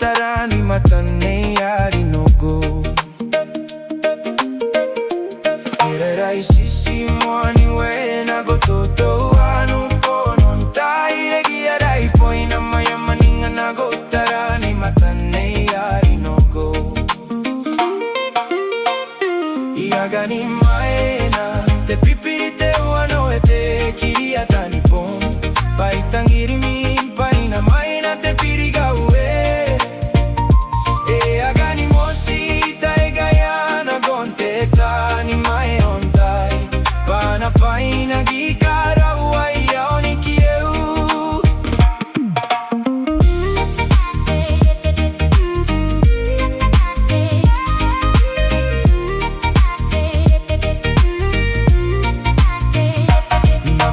tarani matane yari no go. Irarai sisi mwani we na go toto anu ponon tai egi arai poi na maya maninga na go tarani matane yari no go. Iagani maena te pipirite wano e te kiria tani pom pai tangiri mi pai na maena te piriga ue e agani mosi tai gayana gonte tani mai ontai pana pai na gikara uai yaoni kieu.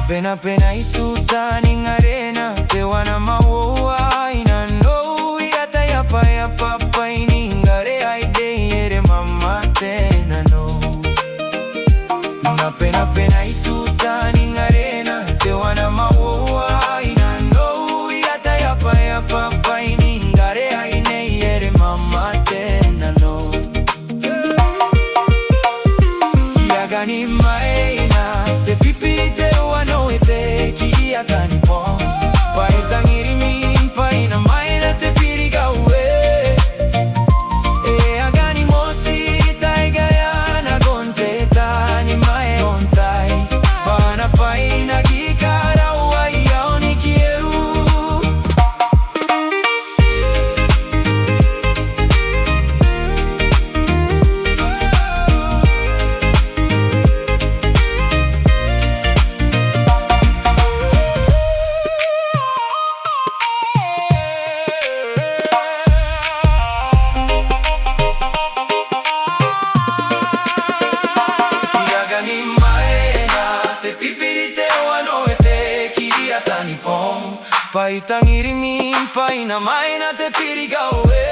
Pena pena itu tani arena te wana maua ina no yata yapa yapa paini ngare aide ere mama tena no. Na pena pena itu tani arena te wana maua ina no yata yapa yapa paini ngare aide ere mama tena no. Iagani maena te pipite wano te kiria tani pom pai tangiri min pai na maena te piriga ue e agani mosi tai gayana gonte tani mai ontai pana pai na gikara uai yaoni kieu. Iagani maena te pipirite wano e te kiria tani pom pai tangiri min pai na maena te piriga ue